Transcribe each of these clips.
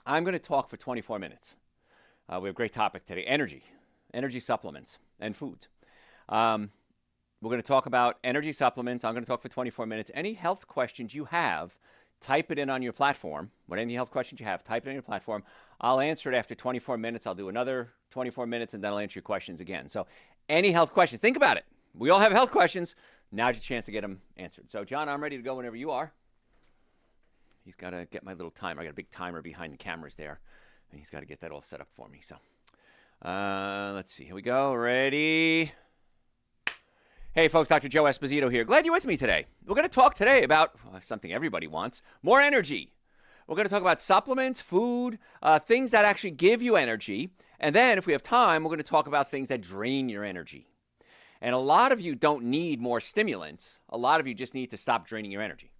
I'm going to talk for 24 minutes. We have a great topic today: energy supplements, and foods. Um, we're going to talk about energy supplements. I'm going to talk for 24 minutes. Any health questions you have, type it in on your platform. What any health questions you have, type it in your platform. I'll answer it after 24 minutes. I'll do another 24 minutes, and then I'll answer your questions again. So, any health questions, think about it. We all have health questions. Now's your chance to get them answered. So, John, I'm ready to go whenever you are. He's got to get my little timer. I got a big timer behind the cameras there, and he's got to get that all set up for me. So, let's see. Here we go. Ready? Hey, folks, Dr. Joe Esposito here. Glad you're with me today. We're going to talk today about something everybody wants: more energy. We're going to talk about supplements, food, things that actually give you energy. And then, if we have time, we're going to talk about things that drain your energy. And a lot of you don't need more stimulants. A lot of you just need to stop draining your energy.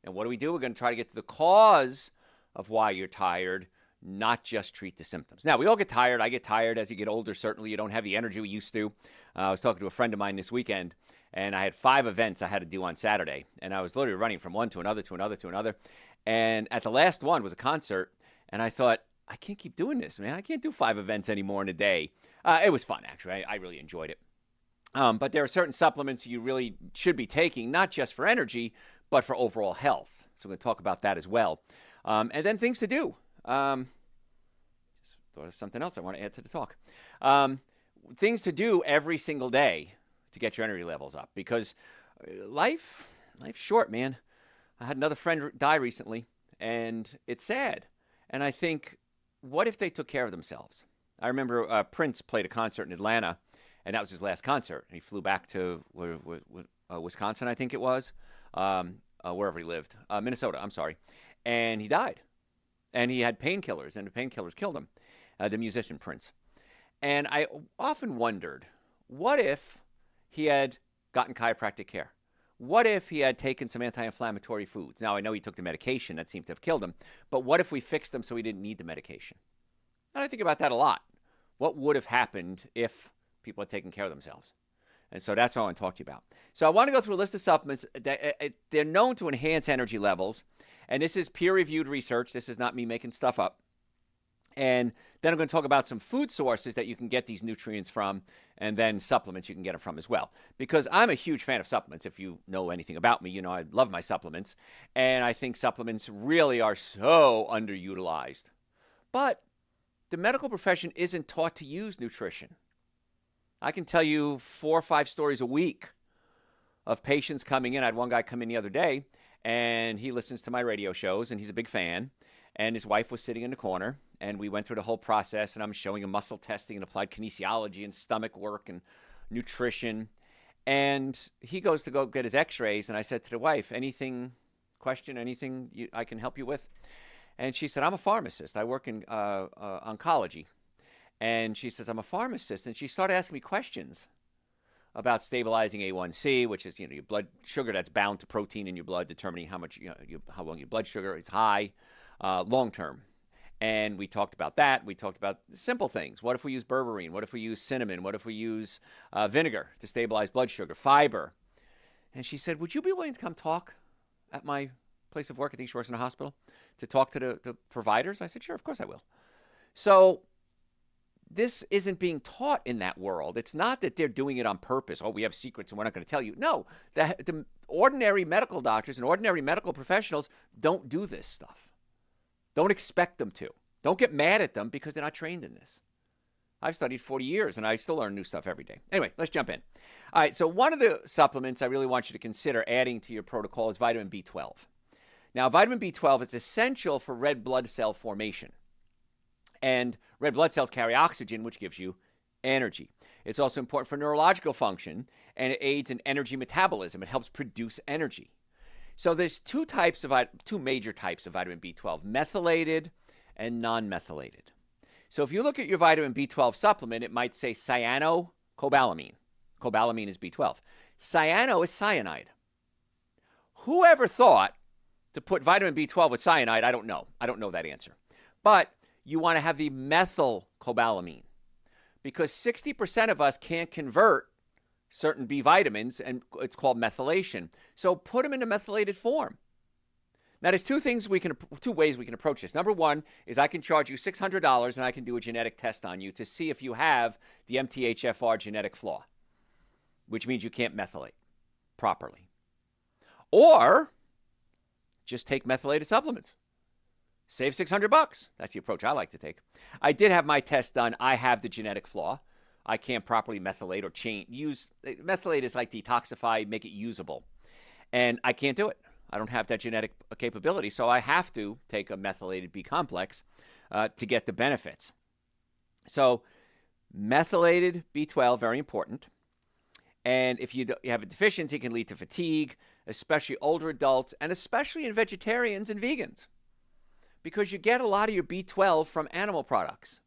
And what do? We're going to try to get to the cause of why you're tired, not just treat the symptoms. Now, we all get tired. I get tired as you get older. Certainly, you don't have the energy we used to. I was talking to a friend of mine this weekend, and I had 5 events I had to do on Saturday. And I was literally running from one to another, to another, to another. And at the last one was a concert, and I thought, I can't keep doing this, man. I can't do 5 events anymore in a day. It was fun, actually. I really enjoyed it. But there are certain supplements you really should be taking, not just for energy, but for overall health. So we're going to talk about that as well. And then things to do. Just thought of something else I want to add to the talk. Things to do every single day to get your energy levels up. Because life's short, man. I had another friend die recently, and it's sad. And I think, what if they took care of themselves? I remember Prince played a concert in Atlanta, and that was his last concert. And he flew back to Wisconsin, I think it was, wherever he lived, Minnesota, I'm sorry. And he died. And he had painkillers, and the painkillers killed him, the musician Prince. And I often wondered, what if he had gotten chiropractic care? What if he had taken some anti-inflammatory foods? Now, I know he took the medication that seemed to have killed him, but what if we fixed him so he didn't need the medication? And I think about that a lot. What would have happened if people had taken care of themselves? And so that's what I want to talk to you about. So I want to go through a list of supplements that they're known to enhance energy levels. And this is peer-reviewed research. This is not me making stuff up. And then I'm going to talk about some food sources that you can get these nutrients from, and then supplements you can get them from as well. Because I'm a huge fan of supplements. If you know anything about me, you know I love my supplements. And I think supplements really are so underutilized. But the medical profession isn't taught to use nutrition. I can tell you 4 or 5 stories a week of patients coming in. I had one guy come in the other day, and he listens to my radio shows, and he's a big fan. And his wife was sitting in the corner, and we went through the whole process, and I'm showing him muscle testing and applied kinesiology and stomach work and nutrition. And he goes to go get his x-rays, and I said to the wife, anything I can help you with? And she said, I'm a pharmacist. I work in oncology. And she says, I'm a pharmacist. And she started asking me questions about stabilizing A1C, which is your blood sugar that's bound to protein in your blood, determining how much how long your blood sugar is high long term. And we talked about that. We talked about simple things. What if we use berberine? What if we use cinnamon? What if we use vinegar to stabilize blood sugar? Fiber. And she said, would you be willing to come talk at my place of work? I think she works in a hospital, to talk to the providers. I said, sure, of course I will. So this isn't being taught in that world. It's not that they're doing it on purpose. Oh, we have secrets and we're not going to tell you. No, the ordinary medical doctors and ordinary medical professionals don't do this stuff. Don't expect them to. Don't get mad at them because they're not trained in this. I've studied 40 years and I still learn new stuff every day. Anyway, let's jump in. All right, so one of the supplements I really want you to consider adding to your protocol is vitamin B12. Now, vitamin B12 is essential for red blood cell formation. And red blood cells carry oxygen, which gives you energy. It's also important for neurological function, and it aids in energy metabolism. It helps produce energy. So there's two major types of vitamin B12, methylated and non-methylated. So if you look at your vitamin B12 supplement, it might say cyanocobalamin. Cobalamin is B12. Cyano is cyanide. Whoever thought to put vitamin B12 with cyanide, I don't know. I don't know that answer. But you want to have the methylcobalamin, because 60% of us can't convert certain B vitamins, and it's called methylation. So put them in a methylated form. Now, there's two ways we can approach this. Number one is I can charge you $600 and I can do a genetic test on you to see if you have the MTHFR genetic flaw, which means you can't methylate properly. Or just take methylated supplements. Save $600. That's the approach I like to take. I did have my test done. I have the genetic flaw. I can't properly methylate or methylate is like detoxify, make it usable. And I can't do it. I don't have that genetic capability, so I have to take a methylated B complex to get the benefits. So methylated B12, very important. And if you have a deficiency, it can lead to fatigue, especially older adults, and especially in vegetarians and vegans, because you get a lot of your B12 from animal products.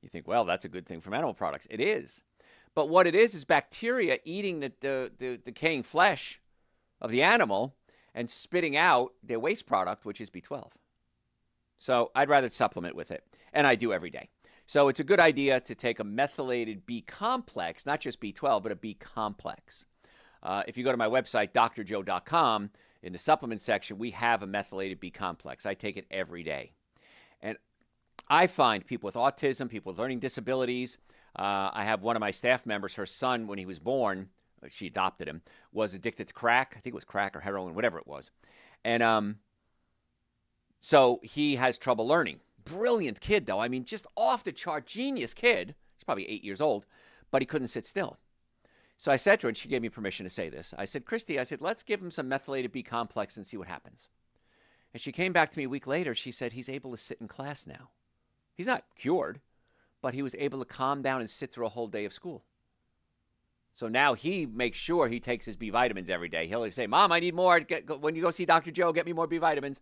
You think, well, that's a good thing from animal products. It is. But what it is bacteria eating the decaying flesh of the animal and spitting out their waste product, which is B12. So I'd rather supplement with it, and I do every day. So it's a good idea to take a methylated B complex, not just B12, but a B complex. If you go to my website, drjoe.com, in the supplement section, we have a methylated B complex. I take it every day. And I find people with autism, people with learning disabilities, I have one of my staff members, her son, when he was born, she adopted him, was addicted to crack. I think it was crack or heroin, whatever it was. And so he has trouble learning. Brilliant kid, though. I mean, just off the chart, genius kid. He's probably 8 years old, but he couldn't sit still. So I said to her, and she gave me permission to say this. I said, Christy, let's give him some methylated B complex and see what happens. And she came back to me a week later. She said, he's able to sit in class now. He's not cured, but he was able to calm down and sit through a whole day of school. So now he makes sure he takes his B vitamins every day. He'll say, Mom, I need more. When you go see Dr. Joe, get me more B vitamins.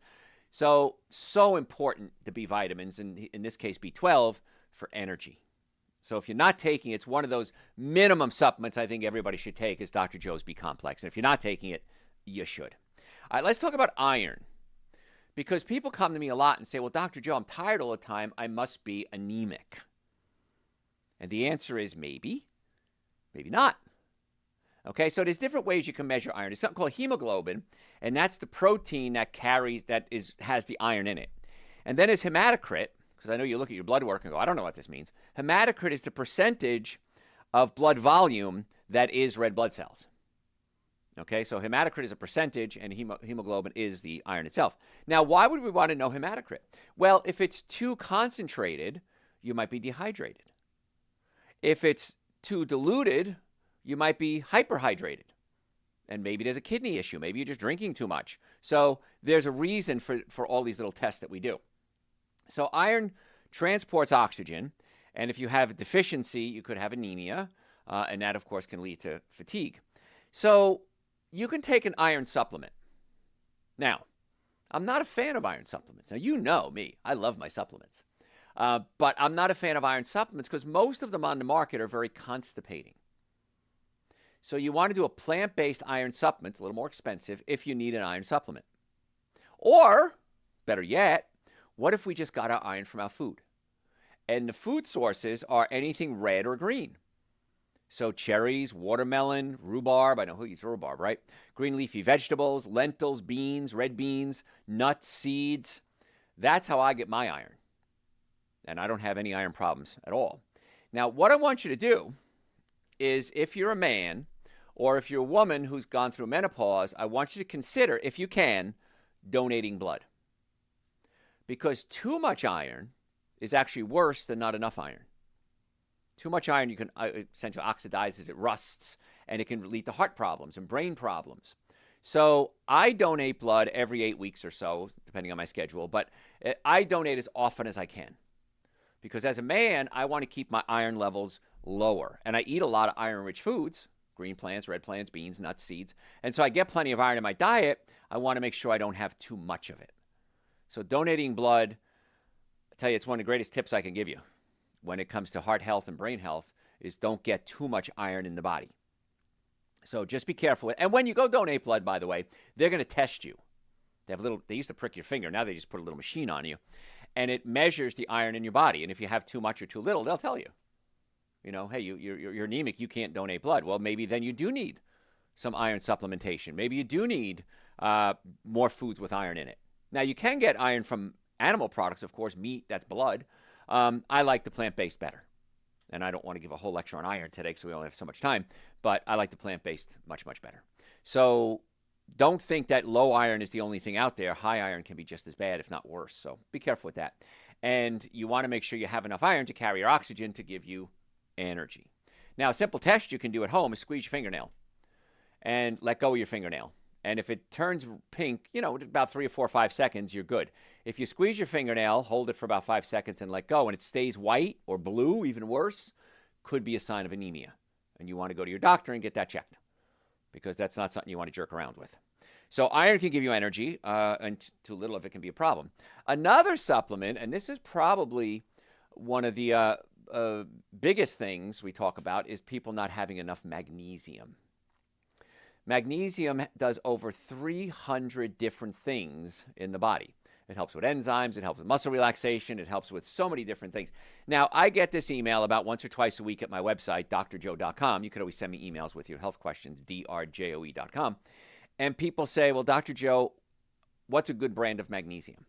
So important, the B vitamins, and in this case, B12, for energy. So if you're not taking it, it's one of those minimum supplements I think everybody should take is Dr. Joe's B complex. And if you're not taking it, you should. All right, let's talk about iron. Because people come to me a lot and say, well, Dr. Joe, I'm tired all the time. I must be anemic. And the answer is maybe, maybe not. Okay, so there's different ways you can measure iron. There's something called hemoglobin, and that's the protein that has the iron in it. And then there's hematocrit, because I know you look at your blood work and go, I don't know what this means. Hematocrit is the percentage of blood volume that is red blood cells. Okay, so hematocrit is a percentage, and hemoglobin is the iron itself. Now, why would we want to know hematocrit? Well, if it's too concentrated, you might be dehydrated. If it's too diluted, you might be hyperhydrated. And maybe there's a kidney issue. Maybe you're just drinking too much. So there's a reason for all these little tests that we do. So iron transports oxygen, and if you have a deficiency, you could have anemia, and that, of course, can lead to fatigue. So you can take an iron supplement. Now, I'm not a fan of iron supplements. Now, you know me. I love my supplements. But I'm not a fan of iron supplements because most of them on the market are very constipating. So you want to do a plant-based iron supplement, it's a little more expensive, if you need an iron supplement. Or, better yet, what if we just got our iron from our food? And the food sources are anything red or green. So cherries, watermelon, rhubarb, I know who eats rhubarb, right? Green leafy vegetables, lentils, beans, red beans, nuts, seeds. That's how I get my iron. And I don't have any iron problems at all. Now, what I want you to do is if you're a man or if you're a woman who's gone through menopause, I want you to consider, if you can, donating blood. Because too much iron is actually worse than not enough iron. Too much iron, you can essentially oxidizes, it rusts, and it can lead to heart problems and brain problems. So I donate blood every 8 weeks or so, depending on my schedule, but I donate as often as I can. Because as a man, I want to keep my iron levels lower. And I eat a lot of iron-rich foods, green plants, red plants, beans, nuts, seeds. And so I get plenty of iron in my diet. I want to make sure I don't have too much of it. So donating blood, I tell you, it's one of the greatest tips I can give you when it comes to heart health and brain health is don't get too much iron in the body. So just be careful. And when you go donate blood, by the way, they're going to test you. They used to prick your finger. Now they just put a little machine on you. And it measures the iron in your body. And if you have too much or too little, they'll tell you. You know, hey, you're anemic, you can't donate blood. Well, maybe then you do need some iron supplementation. Maybe you do need more foods with iron in it. Now, you can get iron from animal products, of course, meat, that's blood. I like the plant-based better. And I don't want to give a whole lecture on iron today because we only have so much time, but I like the plant-based much, much better. So don't think that low iron is the only thing out there. High iron can be just as bad, if not worse. So be careful with that. And you want to make sure you have enough iron to carry your oxygen to give you energy. Now, a simple test you can do at home is squeeze your fingernail and let go of your fingernail. And if it turns pink, about 3 or 4 or 5 seconds, you're good. If you squeeze your fingernail, hold it for about 5 seconds and let go, and it stays white or blue, even worse, could be a sign of anemia. And you want to go to your doctor and get that checked because that's not something you want to jerk around with. So iron can give you energy, and too little of it can be a problem. Another supplement, and this is probably one of the biggest things we talk about, is people not having enough magnesium. Magnesium does over 300 different things in the body. It helps with enzymes. It helps with muscle relaxation. It helps with so many different things. Now, I get this email about once or twice a week at my website, drjoe.com. You could always send me emails with your health questions, drjoe.com. And people say, well, Dr. Joe, what's a good brand of magnesium?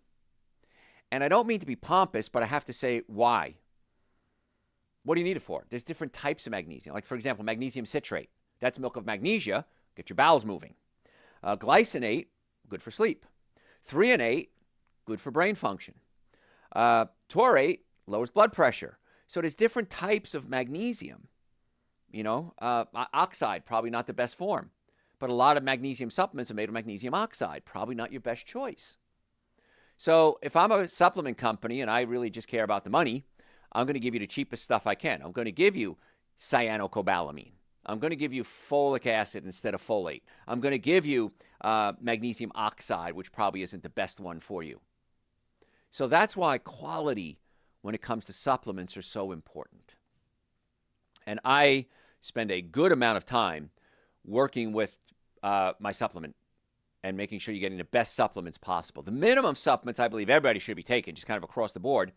And I don't mean to be pompous, but I have to say, why? What do you need it for? There's different types of magnesium. Like, for example, magnesium citrate. That's milk of magnesia. Get your bowels moving. Glycinate, good for sleep. Threonate, good for brain function. Taurate lowers blood pressure. So there's different types of magnesium. Oxide, probably not the best form. But a lot of magnesium supplements are made of magnesium oxide. Probably not your best choice. So if I'm a supplement company and I really just care about the money, I'm going to give you the cheapest stuff I can. I'm going to give you cyanocobalamin. I'm going to give you folic acid instead of folate. I'm going to give you magnesium oxide, which probably isn't the best one for you. So that's why quality when it comes to supplements are so important. And I spend a good amount of time working with my supplement and making sure you're getting the best supplements possible. The minimum supplements I believe everybody should be taking, just kind of across the board,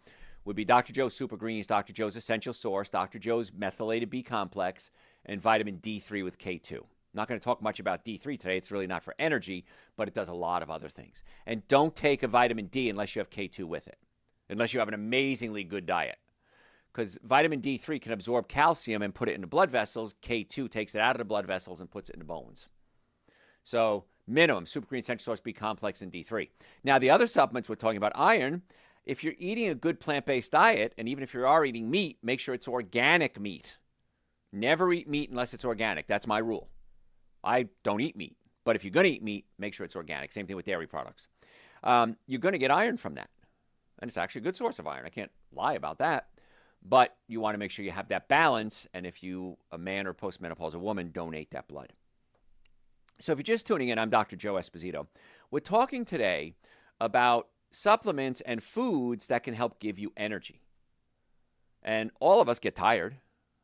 would be Dr. Joe's Super Greens, Dr. Joe's Essential Source, Dr. Joe's Methylated B Complex, and vitamin D3 with K2. I'm not going to talk much about D3 today. It's really not for energy, but it does a lot of other things. And don't take a vitamin D unless you have K2 with it, unless you have an amazingly good diet. Because vitamin D3 can absorb calcium and put it into blood vessels. K2 takes it out of the blood vessels and puts it into bones. So minimum, Super Green Essential Source B Complex and D3. Now, the other supplements we're talking about, iron, if you're eating a good plant-based diet, and even if you are eating meat, make sure it's organic meat. Never eat meat unless it's organic. That's my rule. I don't eat meat. But if you're going to eat meat, make sure it's organic. Same thing with dairy products. You're going to get iron from that. And it's actually a good source of iron. I can't lie about that. But you want to make sure you have that balance. And if you, a man or postmenopausal woman, donate that blood. So if you're just tuning in, I'm Dr. Joe Esposito. We're talking today about supplements and foods that can help give you energy. And all of us get tired.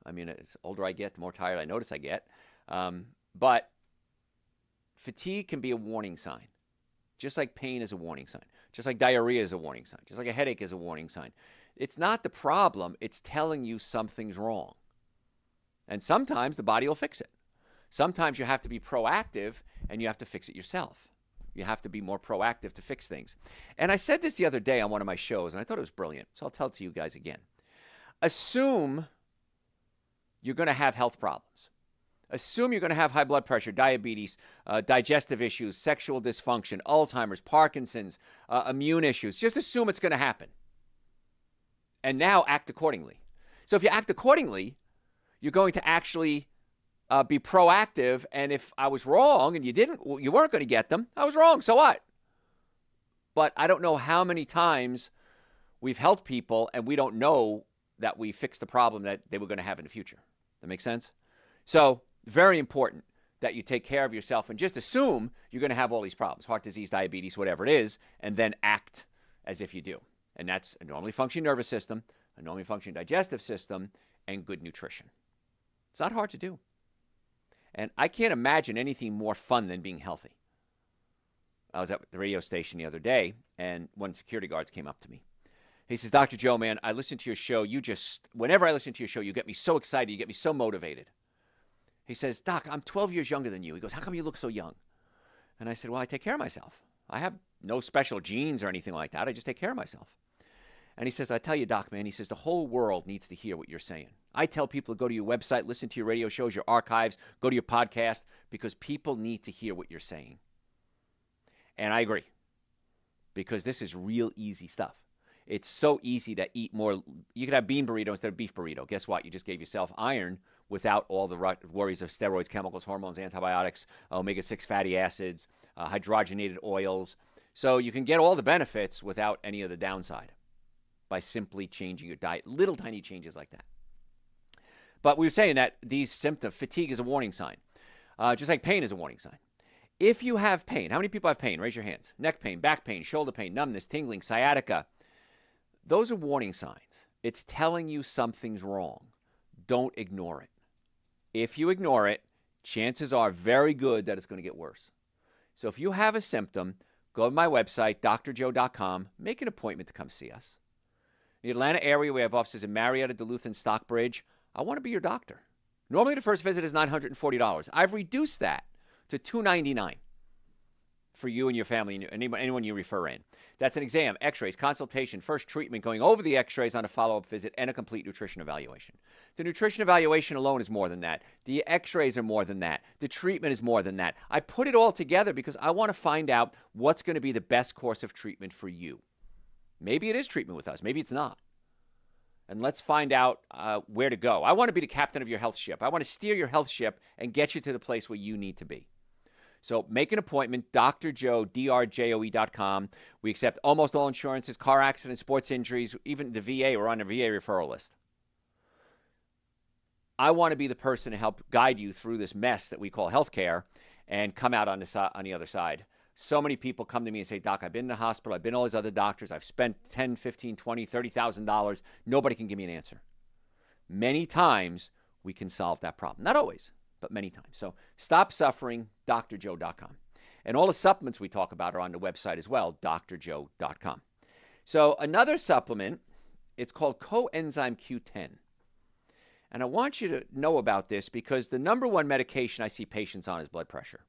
I mean, as older I get, the more tired I notice I get. But fatigue can be a warning sign, just like pain is a warning sign, just like diarrhea is a warning sign, just like a headache is a warning sign. It's not the problem. It's telling you something's wrong. And sometimes the body will fix it. Sometimes you have to be proactive and you have to fix it yourself. You have to be more proactive to fix things. And I said this the other day on one of my shows, and I thought it was brilliant. So I'll tell it to you guys again. Assume you're going to have health problems. Assume you're going to have high blood pressure, diabetes, digestive issues, sexual dysfunction, Alzheimer's, Parkinson's, immune issues. Just assume it's going to happen. And now act accordingly. So if you act accordingly, you're going to actually be proactive. And if I was wrong and you weren't going to get them, I was wrong. So what? But I don't know how many times we've helped people and we don't know that we fixed the problem that they were going to have in the future. That makes sense? So very important that you take care of yourself and just assume you're going to have all these problems, heart disease, diabetes, whatever it is, and then act as if you do. And that's a normally functioning nervous system, a normally functioning digestive system, and good nutrition. It's not hard to do. And I can't imagine anything more fun than being healthy. I was at the radio station the other day, and one of the security guards came up to me. He says, Dr. Joe, man, I listen to your show. Whenever I listen to your show, you get me so excited. You get me so motivated. He says, Doc, I'm 12 years younger than you. He goes, how come you look so young? And I said, well, I take care of myself. I have no special genes or anything like that. I just take care of myself. And he says, I tell you, Doc, man, he says, the whole world needs to hear what you're saying. I tell people to go to your website, listen to your radio shows, your archives, go to your podcast, because people need to hear what you're saying. And I agree, because this is real easy stuff. It's so easy to eat more. You could have bean burrito instead of beef burrito. Guess what? You just gave yourself iron without all the worries of steroids, chemicals, hormones, antibiotics, omega-6 fatty acids, hydrogenated oils. So you can get all the benefits without any of the downside by simply changing your diet. Little tiny changes like that. But we were saying that these symptoms, fatigue is a warning sign, just like pain is a warning sign. If you have pain, how many people have pain? Raise your hands. Neck pain, back pain, shoulder pain, numbness, tingling, sciatica. Those are warning signs. It's telling you something's wrong. Don't ignore it. If you ignore it, chances are very good that it's going to get worse. So if you have a symptom, go to my website, drjoe.com, make an appointment to come see us. In the Atlanta area, we have offices in Marietta, Duluth, and Stockbridge. I want to be your doctor. Normally, the first visit is $940. I've reduced that to $299 for you and your family and anyone you refer in. That's an exam, x-rays, consultation, first treatment, going over the x-rays on a follow-up visit, and a complete nutrition evaluation. The nutrition evaluation alone is more than that. The x-rays are more than that. The treatment is more than that. I put it all together because I want to find out what's going to be the best course of treatment for you. Maybe it is treatment with us. Maybe it's not. And let's find out where to go. I want to be the captain of your health ship. I want to steer your health ship and get you to the place where you need to be. So make an appointment, drjoe, drjoe.com. We accept almost all insurances, car accidents, sports injuries, even the VA. We're on the VA referral list. I want to be the person to help guide you through this mess that we call healthcare and come out on the other side. So many people come to me and say, Doc, I've been in the hospital. I've been to all these other doctors. I've spent $10, $15, $20, $30,000. Nobody can give me an answer. Many times we can solve that problem. Not always, but many times. So stop suffering, drjoe.com. And all the supplements we talk about are on the website as well, drjoe.com. So another supplement, it's called Coenzyme Q10. And I want you to know about this because the number one medication I see patients on is blood pressure.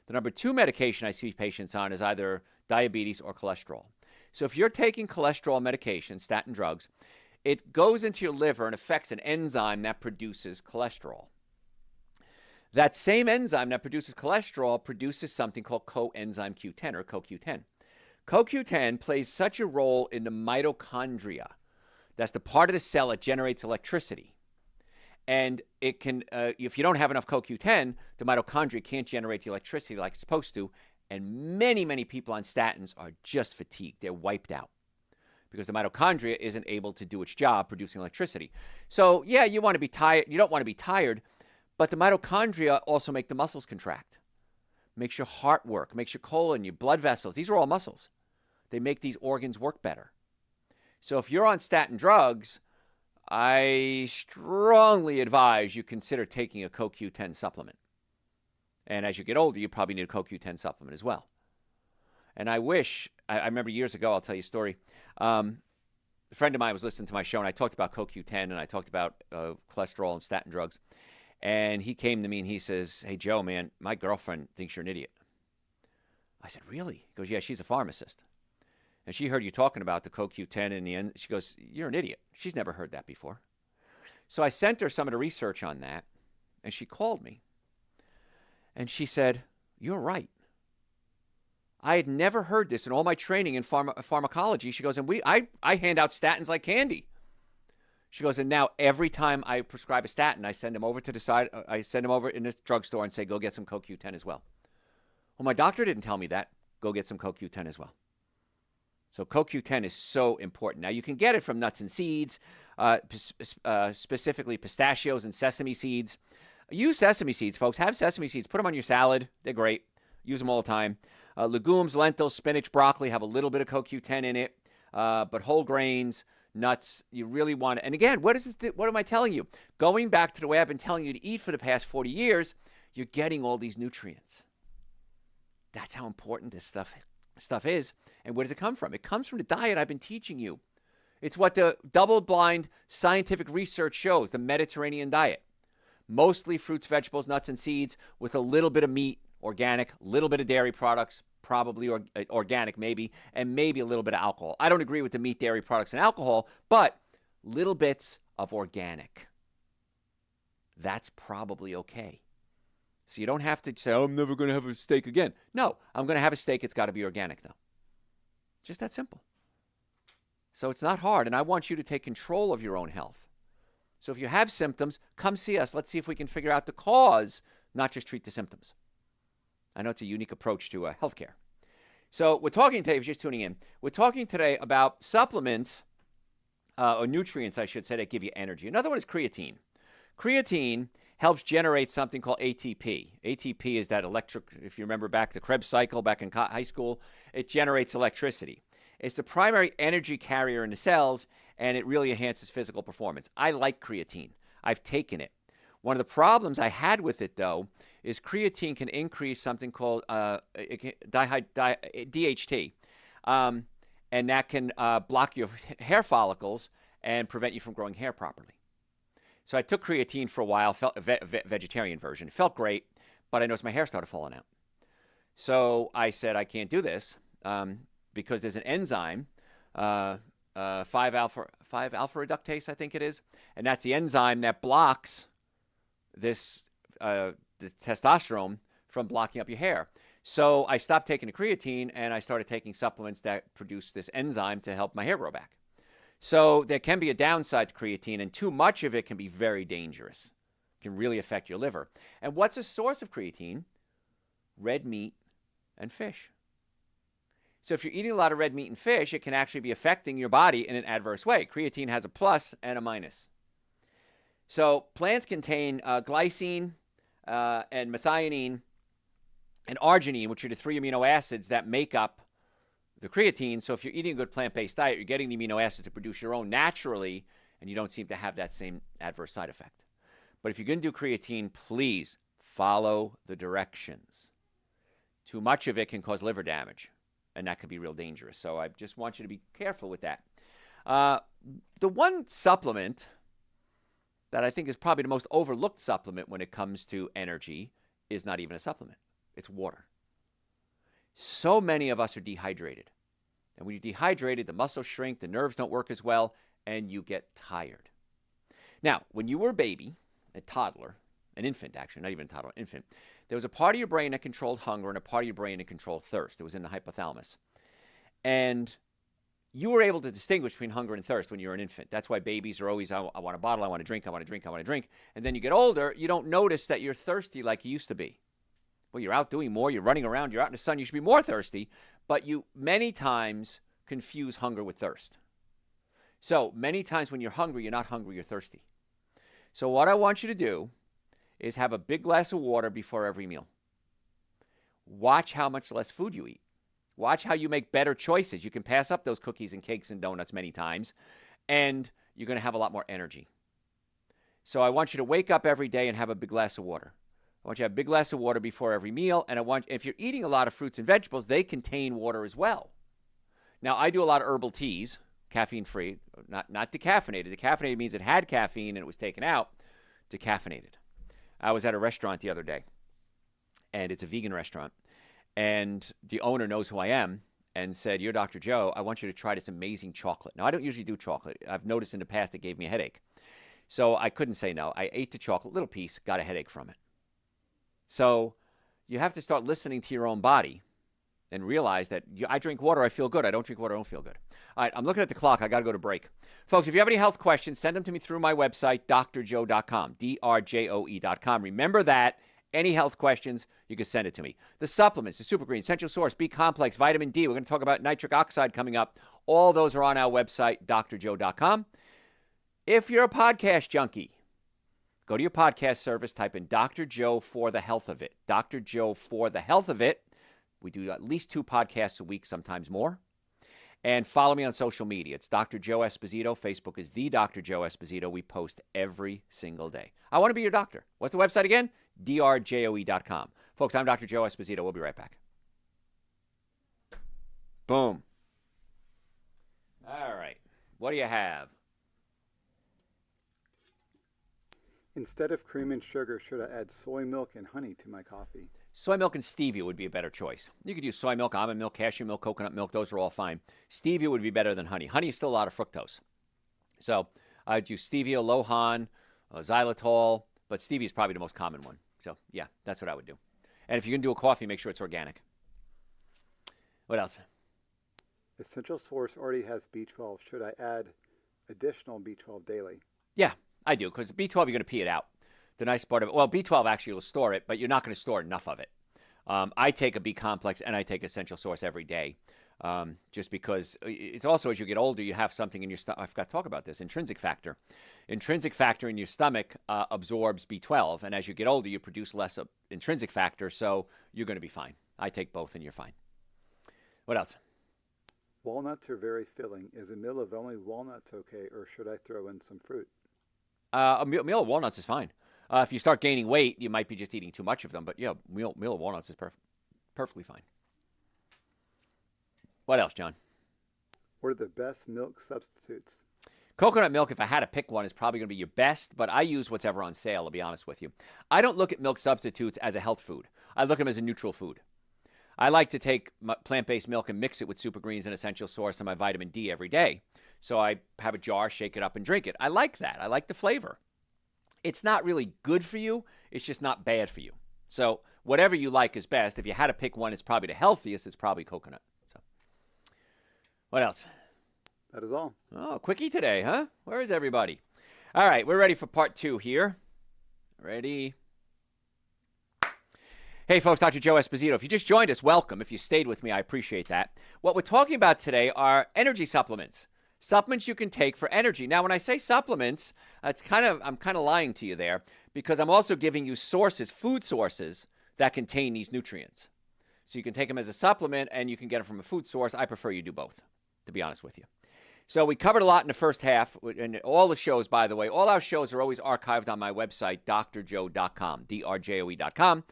The number two medication I see patients on is either diabetes or cholesterol. So if you're taking cholesterol medication, statin drugs, it goes into your liver and affects an enzyme that produces cholesterol. That same enzyme that produces cholesterol produces something called coenzyme Q10 or CoQ10. CoQ10 plays such a role in the mitochondria. That's the part of the cell that generates electricity. And it can, if you don't have enough CoQ10, the mitochondria can't generate the electricity like it's supposed to. And many, many people on statins are just fatigued. They're wiped out because the mitochondria isn't able to do its job producing electricity. So, yeah, you want to be tired. You don't want to be tired, but the mitochondria also make the muscles contract. Makes your heart work, makes your colon, your blood vessels. These are all muscles. They make these organs work better. So if you're on statin drugs, I strongly advise you consider taking a CoQ10 supplement. And as you get older, you probably need a CoQ10 supplement as well. And I remember years ago, I'll tell you a story. A friend of mine was listening to my show, and I talked about CoQ10, and I talked about cholesterol and statin drugs. And he came to me, and he says, hey, Joe, man, my girlfriend thinks you're an idiot. I said, really? He goes, yeah, she's a pharmacist. And she heard you talking about the CoQ10 in the end. She goes, you're an idiot. She's never heard that before. So I sent her some of the research on that, and she called me. And she said, you're right. I had never heard this in all my training in pharmacology. She goes, and I hand out statins like candy. She goes, and now every time I prescribe a statin, I send him over to the side. I send him over in this drugstore and say, go get some CoQ10 as well. Well, my doctor didn't tell me that. Go get some CoQ10 as well. So CoQ10 is so important. Now, you can get it from nuts and seeds, specifically pistachios and sesame seeds. Use sesame seeds, folks. Have sesame seeds. Put them on your salad. They're great. Use them all the time. Legumes, lentils, spinach, broccoli have a little bit of CoQ10 in it. But whole grains, nuts, you really want to. And again, what am I telling you? Going back to the way I've been telling you to eat for the past 40 years, you're getting all these nutrients. That's how important this stuff is. And where does it come from? It comes from the diet I've been teaching you. It's what the double-blind scientific research shows, the Mediterranean diet. Mostly fruits, vegetables, nuts, and seeds with a little bit of meat, organic, a little bit of dairy products, probably organic, maybe, and maybe a little bit of alcohol. I don't agree with the meat, dairy products, and alcohol, but little bits of organic. That's probably okay. So you don't have to say, oh, I'm never going to have a steak again. No, I'm going to have a steak. It's got to be organic, though. Just that simple. So it's not hard, and I want you to take control of your own health. So if you have symptoms, come see us. Let's see if we can figure out the cause, not just treat the symptoms. I know it's a unique approach to healthcare. So we're talking today, if you're just tuning in, we're talking today about supplements, or nutrients, I should say, that give you energy. Another one is creatine. Creatine helps generate something called ATP. ATP is that electric, if you remember back the Krebs cycle back in high school, it generates electricity. It's the primary energy carrier in the cells, and it really enhances physical performance. I like creatine. I've taken it. One of the problems I had with it, though, is creatine can increase something called DHT, and that can block your hair follicles and prevent you from growing hair properly. So I took creatine for a while, felt a vegetarian version. It felt great, but I noticed my hair started falling out. So I said, I can't do this because there's an enzyme, 5-alpha reductase, I think it is, and that's the enzyme that blocks this testosterone from blocking up your hair. So I stopped taking the creatine, and I started taking supplements that produce this enzyme to help my hair grow back. So there can be a downside to creatine, and too much of it can be very dangerous. It can really affect your liver. And what's a source of creatine? Red meat and fish. So if you're eating a lot of red meat and fish, it can actually be affecting your body in an adverse way. Creatine has a plus and a minus. So plants contain glycine and methionine and arginine, which are the 3 amino acids that make up the creatine. So if you're eating a good plant-based diet, you're getting the amino acids to produce your own naturally, and you don't seem to have that same adverse side effect. But if you're going to do creatine, please follow the directions. Too much of it can cause liver damage, and that could be real dangerous. So I just want you to be careful with that. The one supplement that I think is probably the most overlooked supplement when it comes to energy is not even a supplement. It's water. So many of us are dehydrated. And when you're dehydrated, the muscles shrink, the nerves don't work as well, and you get tired. Now, when you were a baby, a toddler, an infant actually, not even a toddler, infant, there was a part of your brain that controlled hunger and a part of your brain that controlled thirst. It was in the hypothalamus. And you were able to distinguish between hunger and thirst when you were an infant. That's why babies are always, I want a bottle, I want to drink, I want to drink, I want to drink. And then you get older, you don't notice that you're thirsty like you used to be. Well, you're out doing more, you're running around, you're out in the sun, you should be more thirsty, but you many times confuse hunger with thirst. So many times when you're hungry, you're not hungry, you're thirsty. So what I want you to do is have a big glass of water before every meal. Watch how much less food you eat. Watch how you make better choices. You can pass up those cookies and cakes and donuts many times, and you're going to have a lot more energy. So I want you to wake up every day and have a big glass of water. I want you to have a big glass of water before every meal, and if you're eating a lot of fruits and vegetables, they contain water as well. Now, I do a lot of herbal teas, caffeine-free, not decaffeinated. Decaffeinated means it had caffeine and it was taken out. Decaffeinated. I was at a restaurant the other day, and it's a vegan restaurant, and the owner knows who I am and said, "You're Dr. Joe. I want you to try this amazing chocolate." Now, I don't usually do chocolate. I've noticed in the past it gave me a headache. So I couldn't say no. I ate the chocolate, little piece, got a headache from it. So you have to start listening to your own body and realize that I drink water, I feel good. I don't drink water, I don't feel good. All right, I'm looking at the clock. I got to go to break. Folks, if you have any health questions, send them to me through my website, drjoe.com, drjoe.com. Remember that. Any health questions, you can send it to me. The supplements, the Super Green, Essential Source, B Complex, Vitamin D. We're going to talk about nitric oxide coming up. All those are on our website, drjoe.com. If you're a podcast junkie, go to your podcast service, type in Dr. Joe for the health of it. Dr. Joe for the health of it. We do at least 2 podcasts a week, sometimes more. And follow me on social media. It's Dr. Joe Esposito. Facebook is the Dr. Joe Esposito. We post every single day. I want to be your doctor. What's the website again? drjoe.com. Folks, I'm Dr. Joe Esposito. We'll be right back. Boom. All right. What do you have? Instead of cream and sugar, should I add soy milk and honey to my coffee? Soy milk and stevia would be a better choice. You could use soy milk, almond milk, cashew milk, coconut milk. Those are all fine. Stevia would be better than honey. Honey is still a lot of fructose. So I'd use stevia, Lohan, xylitol, but stevia is probably the most common one. So, yeah, that's what I would do. And if you're going to do a coffee, make sure it's organic. What else? Essential Source already has B12. Should I add additional B12 daily? Yeah, I do, because B12, you're going to pee it out. The nice part of it, well, B12 actually will store it, but you're not going to store enough of it. I take a B complex and I take Essential Source every day, just because it's also as you get older, you have something in your stomach. I forgot to talk about this, intrinsic factor. Intrinsic factor in your stomach absorbs B12, and as you get older, you produce less of intrinsic factor, so you're going to be fine. I take both and you're fine. What else? Walnuts are very filling. Is a meal of only walnuts okay, or should I throw in some fruit? A meal of walnuts is fine. If you start gaining weight, you might be just eating too much of them. But yeah, meal of walnuts is perfectly fine. What else, John? What are the best milk substitutes? Coconut milk, if I had to pick one, is probably going to be your best. But I use what's ever on sale, to be honest with you. I don't look at milk substitutes as a health food. I look at them as a neutral food. I like to take plant-based milk and mix it with Super Greens and Essential Source and my vitamin D every day. So I have a jar, shake it up, and drink it. I like that. I like the flavor. It's not really good for you. It's just not bad for you. So whatever you like is best. If you had to pick one, it's probably the healthiest. It's probably coconut. So what else? That is all. Oh, quickie today, huh? Where is everybody? All right, we're ready for part 2 here. Ready? Hey, folks, Dr. Joe Esposito. If you just joined us, welcome. If you stayed with me, I appreciate that. What we're talking about today are energy supplements. Supplements you can take for energy. Now, when I say supplements, I'm kind of lying to you there because I'm also giving you sources, food sources that contain these nutrients. So you can take them as a supplement and you can get them from a food source. I prefer you do both, to be honest with you. So we covered a lot in the first half, and all the shows, by the way, all our shows are always archived on my website, drjoe.com, drjoe.com.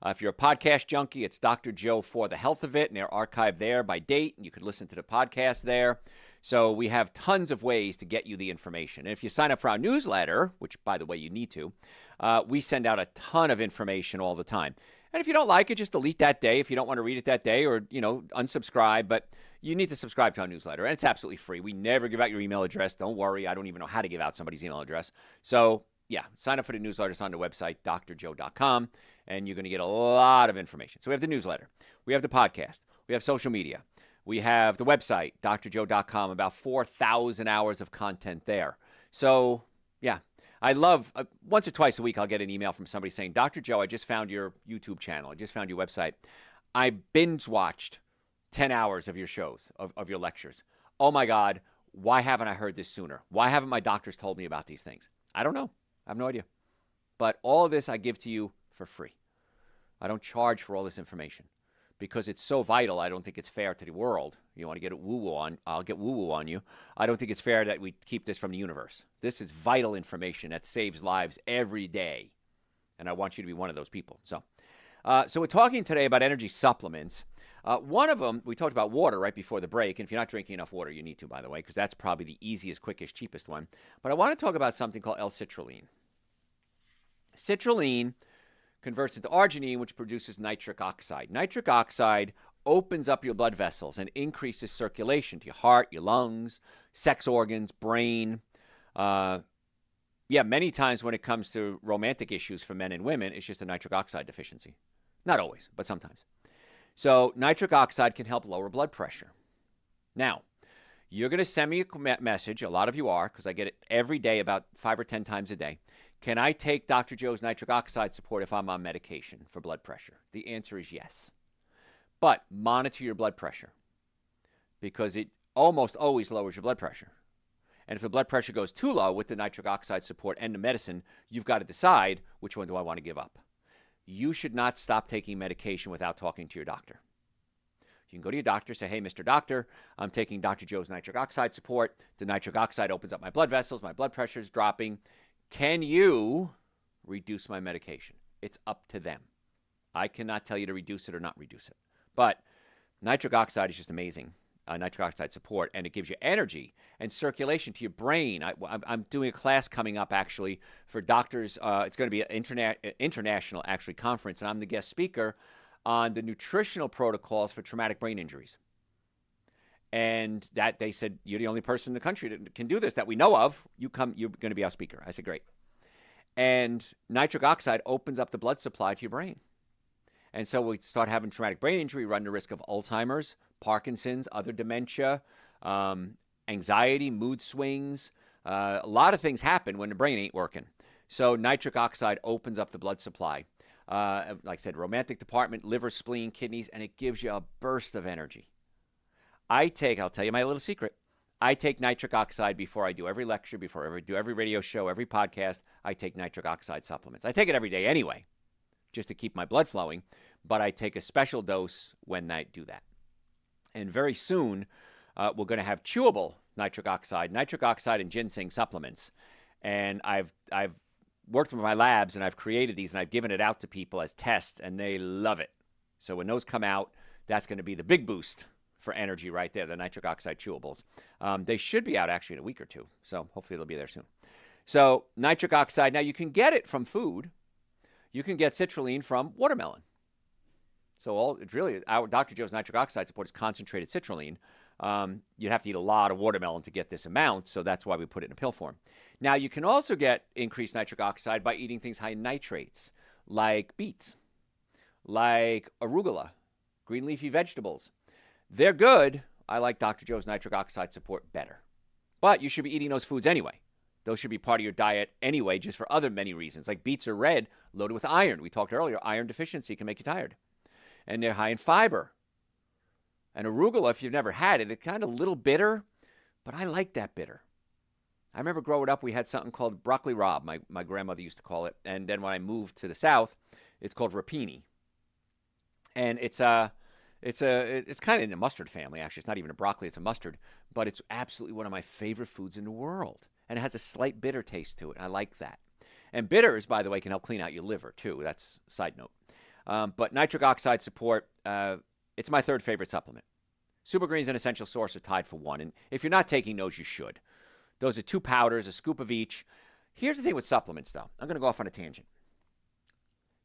If you're a podcast junkie, it's Dr. Joe for the Health of It, and they're archived there by date, and you can listen to the podcast there. So we have tons of ways to get you the information. And if you sign up for our newsletter, which, by the way, you need to, we send out a ton of information all the time. And if you don't like it, just delete that day if you don't want to read it that day, or, unsubscribe. But you need to subscribe to our newsletter, and it's absolutely free. We never give out your email address. Don't worry. I don't even know how to give out somebody's email address. So, yeah, sign up for the newsletter. It's on the website, drjoe.com, and you're going to get a lot of information. So we have the newsletter. We have the podcast. We have social media. We have the website, drjoe.com, about 4,000 hours of content there. So, yeah, I love, once or twice a week, I'll get an email from somebody saying, Dr. Joe, I just found your YouTube channel. I just found your website. I binge-watched 10 hours of your shows, of your lectures. Oh, my God, why haven't I heard this sooner? Why haven't my doctors told me about these things? I don't know. I have no idea. But all of this I give to you for free. I don't charge for all this information because it's so vital. I don't think it's fair to the world. You want to get woo-woo on, I'll get woo-woo on you. I don't think it's fair that we keep this from the universe. This is vital information that saves lives every day. And I want you to be one of those people. So we're talking today about energy supplements. One of them, we talked about water right before the break. And if you're not drinking enough water, you need to, by the way, because that's probably the easiest, quickest, cheapest one. But I want to talk about something called L-citrulline. Citrulline converts into arginine, which produces nitric oxide. Nitric oxide opens up your blood vessels and increases circulation to your heart, your lungs, sex organs, brain. Many times when it comes to romantic issues for men and women, it's just a nitric oxide deficiency. Not always, but sometimes. So nitric oxide can help lower blood pressure. Now, you're going to send me a message. A lot of you are, because I get it every day about 5 or 10 times a day. Can I take Dr. Joe's nitric oxide support if I'm on medication for blood pressure? The answer is yes. But monitor your blood pressure because it almost always lowers your blood pressure. And if the blood pressure goes too low with the nitric oxide support and the medicine, you've got to decide which one do I want to give up. You should not stop taking medication without talking to your doctor. You can go to your doctor, say, hey, Mr. Doctor, I'm taking Dr. Joe's nitric oxide support. The nitric oxide opens up my blood vessels. My blood pressure is dropping. Can you reduce my medication? It's up to them. I cannot tell you to reduce it or not reduce it. But nitric oxide is just amazing. nitric oxide support, and it gives you energy and circulation to your brain. I'm doing a class coming up actually for doctors. It's going to be an international actually conference, and I'm the guest speaker on the nutritional protocols for traumatic brain injuries. And that they said, you're the only person in the country that can do this that we know of. You're going to be our speaker. I said, great. And nitric oxide opens up the blood supply to your brain. And so we start having traumatic brain injury, run the risk of Alzheimer's, Parkinson's, other dementia, anxiety, mood swings. A lot of things happen when the brain ain't working. So nitric oxide opens up the blood supply. Like I said, romantic department, liver, spleen, kidneys, and it gives you a burst of energy. I'll tell you my little secret. I take nitric oxide before I do every lecture, before I do every radio show, every podcast. I take nitric oxide supplements. I take it every day anyway, just to keep my blood flowing, but I take a special dose when I do that. And very soon, we're going to have chewable nitric oxide and ginseng supplements. And I've worked with my labs, and I've created these, and I've given it out to people as tests, and they love it. So when those come out, that's going to be the big boost for energy right there, the nitric oxide chewables. They should be out actually in a week or two, so hopefully they'll be there soon. So nitric oxide, now you can get it from food. You can get citrulline from watermelon. So our Dr. Joe's nitric oxide support is concentrated citrulline. You'd have to eat a lot of watermelon to get this amount, so that's why we put it in a pill form. Now, you can also get increased nitric oxide by eating things high in nitrates, like beets, like arugula, green leafy vegetables. They're good. I like Dr. Joe's nitric oxide support better. But you should be eating those foods anyway. Those should be part of your diet anyway, just for other many reasons. Like beets are red, loaded with iron. We talked earlier, iron deficiency can make you tired. And they're high in fiber. And arugula, if you've never had it, it's kind of a little bitter, but I like that bitter. I remember growing up, we had something called broccoli rabe, my grandmother used to call it. And then when I moved to the South, it's called rapini. And it's kind of in the mustard family, actually. It's not even a broccoli, it's a mustard. But it's absolutely one of my favorite foods in the world. And it has a slight bitter taste to it. I like that. And bitters, by the way, can help clean out your liver, too. That's a side note. But nitric oxide support, it's my third favorite supplement. Super Greens and Essential Source are tied for one. And if you're not taking those, you should. Those are 2 powders, a scoop of each. Here's the thing with supplements, though. I'm going to go off on a tangent.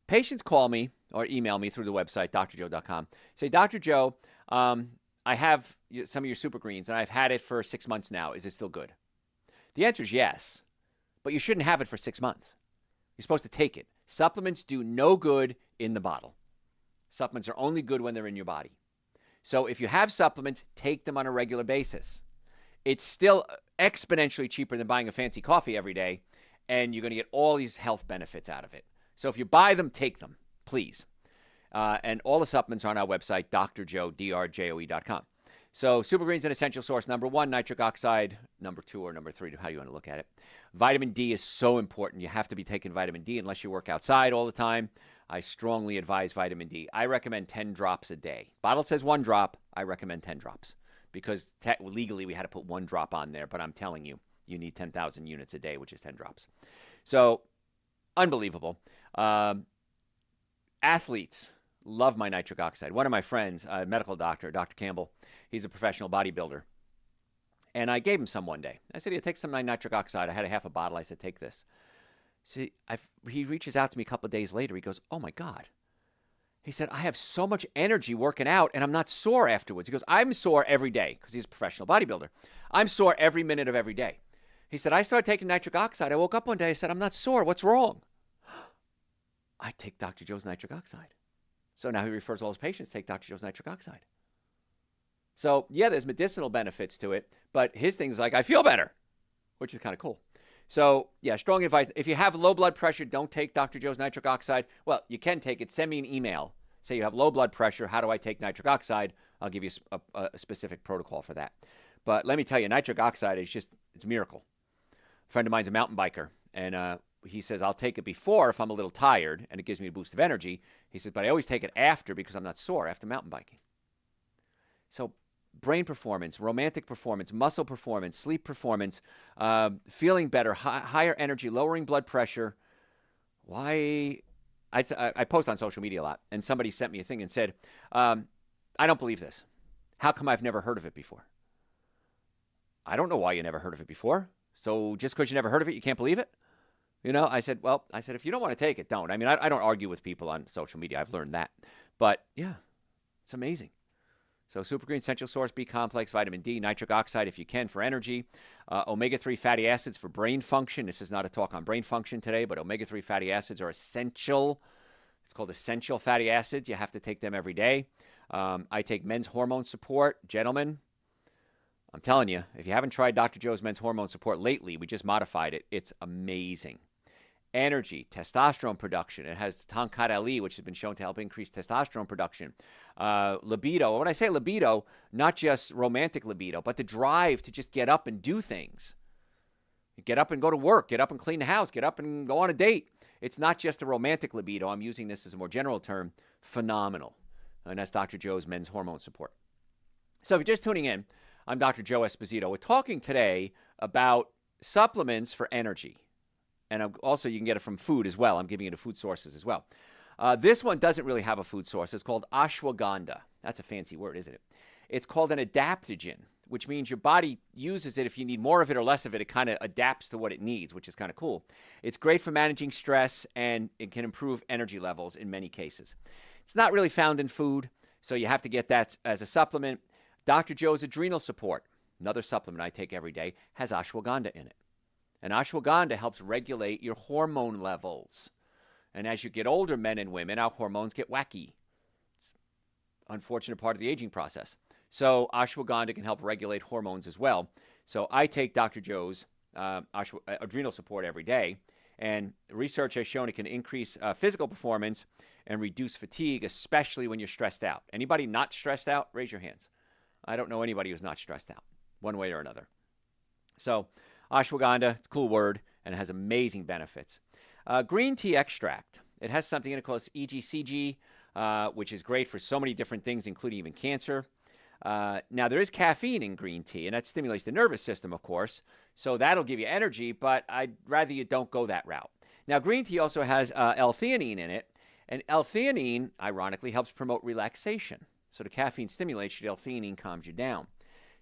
Patients call me or email me through the website, drjoe.com. Say, Dr. Joe, I have some of your Super Greens, and I've had it for 6 months now. Is it still good? The answer is yes, but you shouldn't have it for 6 months. You're supposed to take it. Supplements do no good in the bottle. Supplements are only good when they're in your body. So if you have supplements, take them on a regular basis. It's still exponentially cheaper than buying a fancy coffee every day, and you're going to get all these health benefits out of it. So if you buy them, take them, please. And all the supplements are on our website, drjoe.com. So Super Greens and Essential Source, number 1, nitric oxide, number 2 or number 3, how you want to look at it. Vitamin D is so important. You have to be taking vitamin D unless you work outside all the time. I strongly advise vitamin D. I recommend 10 drops a day. Bottle says 1 drop. I recommend 10 drops because legally we had to put 1 drop on there, but I'm telling you, you need 10,000 units a day, which is 10 drops. So unbelievable. Athletes love my nitric oxide. One of my friends, a medical doctor, Dr. Campbell, he's a professional bodybuilder. And I gave him some one day. I said, here, take some of my nitric oxide. I had a half a bottle. I said, take this. See, he reaches out to me a couple of days later. He goes, oh, my God. He said, I have so much energy working out, and I'm not sore afterwards. He goes, I'm sore every day because he's a professional bodybuilder. I'm sore every minute of every day. He said, I started taking nitric oxide. I woke up one day. I said, I'm not sore. What's wrong? I take Dr. Joe's nitric oxide. So now he refers all his patients to take Dr. Joe's nitric oxide. So, yeah, there's medicinal benefits to it, but his thing is like, I feel better, which is kind of cool. So, yeah, strong advice. If you have low blood pressure, don't take Dr. Joe's nitric oxide. Well, you can take it. Send me an email. Say you have low blood pressure. How do I take nitric oxide? I'll give you a specific protocol for that. But let me tell you, nitric oxide is it's a miracle. A friend of mine's a mountain biker, and he says, I'll take it before if I'm a little tired, and it gives me a boost of energy. He says, but I always take it after because I'm not sore after mountain biking. So brain performance, romantic performance, muscle performance, sleep performance, feeling better, higher energy, lowering blood pressure. Why? I post on social media a lot, and somebody sent me a thing and said, I don't believe this. How come I've never heard of it before? I don't know why you never heard of it before. So just because you never heard of it, you can't believe it? I said, if you don't want to take it, don't. I mean, I don't argue with people on social media. I've learned that. But yeah, it's amazing. So Super Green, Essential Source, B complex, vitamin D, nitric oxide if you can for energy, omega-3 fatty acids for brain function. This is not a talk on brain function today, but omega-3 fatty acids are essential. It's called essential fatty acids. You have to take them every day. I take men's hormone support. Gentlemen, I'm telling you, if you haven't tried Dr. Joe's men's hormone support lately, we just modified it. It's amazing. Energy, testosterone production. It has Tonkat Ali, which has been shown to help increase testosterone production. Libido. When I say libido, not just romantic libido, but the drive to just get up and do things. Get up and go to work. Get up and clean the house. Get up and go on a date. It's not just a romantic libido. I'm using this as a more general term. Phenomenal. And that's Dr. Joe's men's hormone support. So if you're just tuning in, I'm Dr. Joe Esposito. We're talking today about supplements for energy. And also, you can get it from food as well. I'm giving you the food sources as well. This one doesn't really have a food source. It's called ashwagandha. That's a fancy word, isn't it? It's called an adaptogen, which means your body uses it. If you need more of it or less of it, it kind of adapts to what it needs, which is kind of cool. It's great for managing stress, and it can improve energy levels in many cases. It's not really found in food, so you have to get that as a supplement. Dr. Joe's Adrenal Support, another supplement I take every day, has ashwagandha in it. And ashwagandha helps regulate your hormone levels. And as you get older, men and women, our hormones get wacky. It's an unfortunate part of the aging process. So ashwagandha can help regulate hormones as well. So I take Dr. Joe's Adrenal Support every day. And research has shown it can increase physical performance and reduce fatigue, especially when you're stressed out. Anybody not stressed out? Raise your hands. I don't know anybody who's not stressed out, one way or another. So ashwagandha, it's a cool word, and it has amazing benefits. Green tea extract. It has something in it called EGCG, which is great for so many different things, including even cancer. Now, there is caffeine in green tea, and that stimulates the nervous system, of course. So that'll give you energy, but I'd rather you don't go that route. Now, green tea also has L-theanine in it, and L-theanine, ironically, helps promote relaxation. So the caffeine stimulates you, the L-theanine calms you down.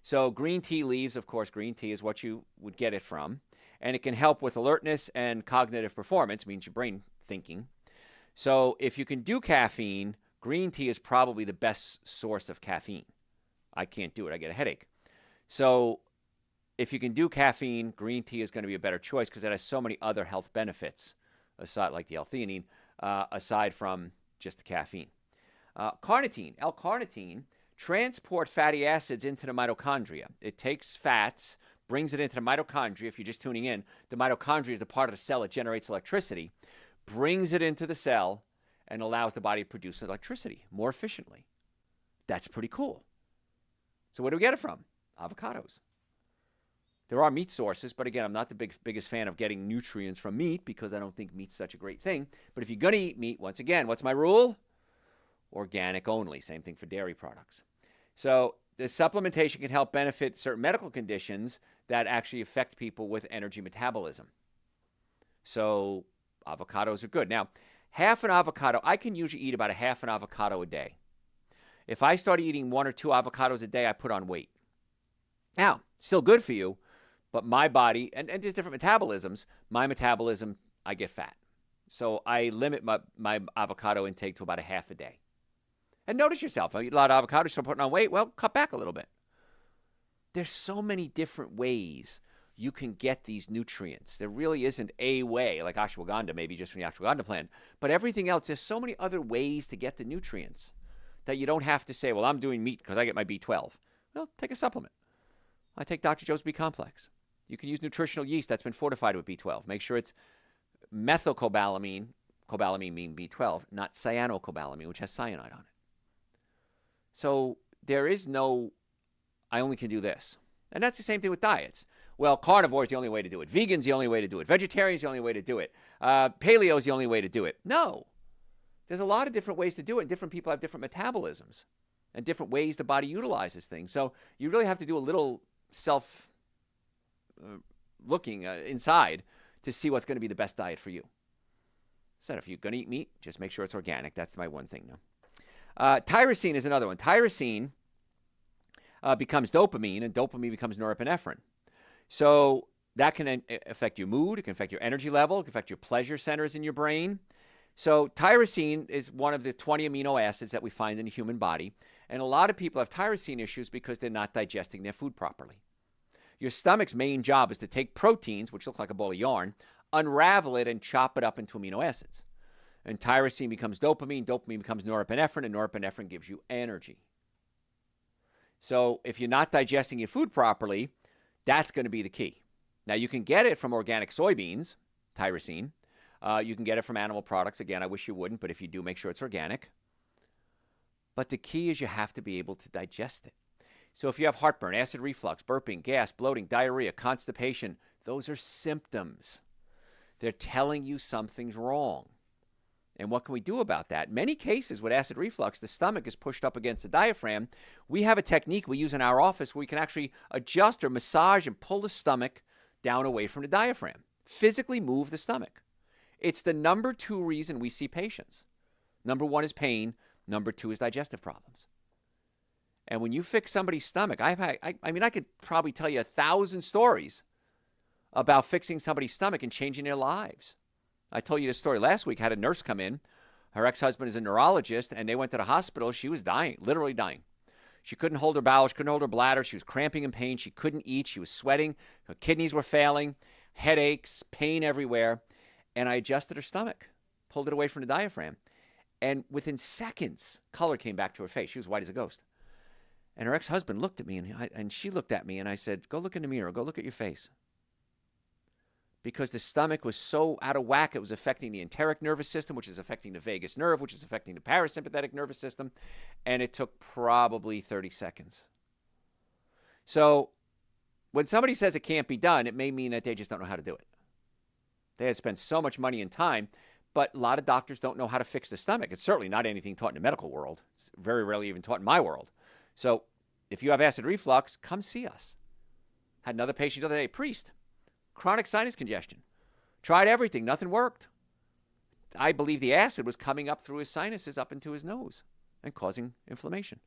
So green tea leaves, of course, green tea is what you would get it from. And it can help with alertness and cognitive performance, means your brain thinking. So if you can do caffeine, green tea is probably the best source of caffeine. I can't do it. I get a headache. So if you can do caffeine, green tea is going to be a better choice because it has so many other health benefits, aside like the L-theanine, aside from just the caffeine. Carnitine, L-carnitine, transport fatty acids into the mitochondria. It takes fats, brings it into the mitochondria. If you're just tuning in, the mitochondria is the part of the cell that generates electricity, brings it into the cell, and allows the body to produce electricity more efficiently. That's pretty cool. So where do we get it from? Avocados. There are meat sources, but again, I'm not the biggest fan of getting nutrients from meat because I don't think meat's such a great thing. But if you're going to eat meat, once again, what's my rule? Organic only. Same thing for dairy products. So this supplementation can help benefit certain medical conditions that actually affect people with energy metabolism. So avocados are good. Now, half an avocado, I can usually eat about a half an avocado a day. If I start eating 1 or 2 avocados a day, I put on weight. Now, still good for you, but my body, and there's different metabolisms, my metabolism, I get fat. So I limit my avocado intake to about a half a day. And notice yourself, I eat a lot of avocados, so I'm putting on weight, well, cut back a little bit. There's so many different ways you can get these nutrients. There really isn't a way, like ashwagandha, maybe just from the ashwagandha plant. But everything else, there's so many other ways to get the nutrients that you don't have to say, well, I'm doing meat because I get my B12. Well, take a supplement. I take Dr. Joe's B complex. You can use nutritional yeast that's been fortified with B12. Make sure it's methylcobalamin, cobalamin mean B12, not cyanocobalamin, which has cyanide on it. So there is no, I only can do this. And that's the same thing with diets. Well, carnivore is the only way to do it. Vegan's the only way to do it. Vegetarian is the only way to do it. Paleo is the only way to do it. No. There's a lot of different ways to do it, and different people have different metabolisms and different ways the body utilizes things. So you really have to do a little self-looking inside to see what's going to be the best diet for you. So if you're going to eat meat, just make sure it's organic. That's my one thing now. Tyrosine is another one. Tyrosine becomes dopamine, and dopamine becomes norepinephrine. So that can affect your mood. It can affect your energy level. It can affect your pleasure centers in your brain. So tyrosine is one of the 20 amino acids that we find in the human body. And a lot of people have tyrosine issues because they're not digesting their food properly. Your stomach's main job is to take proteins, which look like a ball of yarn, unravel it, and chop it up into amino acids. And tyrosine becomes dopamine. Dopamine becomes norepinephrine, and norepinephrine gives you energy. So if you're not digesting your food properly, that's going to be the key. Now, you can get it from organic soybeans, tyrosine. You can get it from animal products. Again, I wish you wouldn't, but if you do, make sure it's organic. But the key is you have to be able to digest it. So if you have heartburn, acid reflux, burping, gas, bloating, diarrhea, constipation, those are symptoms. They're telling you something's wrong. And what can we do about that? In many cases with acid reflux, the stomach is pushed up against the diaphragm. We have a technique we use in our office where we can actually adjust or massage and pull the stomach down away from the diaphragm. Physically move the stomach. It's the number 2 reason we see patients. Number 1 is pain. Number 2 is digestive problems. And when you fix somebody's stomach, I could probably tell you 1,000 stories about fixing somebody's stomach and changing their lives. I told you this story last week. I had a nurse come in. Her ex-husband is a neurologist, and they went to the hospital. She was dying, literally dying. She couldn't hold her bowels. She couldn't hold her bladder. She was cramping in pain. She couldn't eat. She was sweating. Her kidneys were failing, headaches, pain everywhere. And I adjusted her stomach, pulled it away from the diaphragm. And within seconds, color came back to her face. She was white as a ghost. And her ex-husband looked at me, and she looked at me, and I said, go look in the mirror. Go look at your face. Because the stomach was so out of whack, it was affecting the enteric nervous system, which is affecting the vagus nerve, which is affecting the parasympathetic nervous system. And it took probably 30 seconds. So when somebody says it can't be done, it may mean that they just don't know how to do it. They had spent so much money and time, but a lot of doctors don't know how to fix the stomach. It's certainly not anything taught in the medical world. It's very rarely even taught in my world. So if you have acid reflux, come see us. Had another patient the other day, priest. Chronic sinus congestion. Tried everything. Nothing worked. I believe the acid was coming up through his sinuses up into his nose and causing inflammation.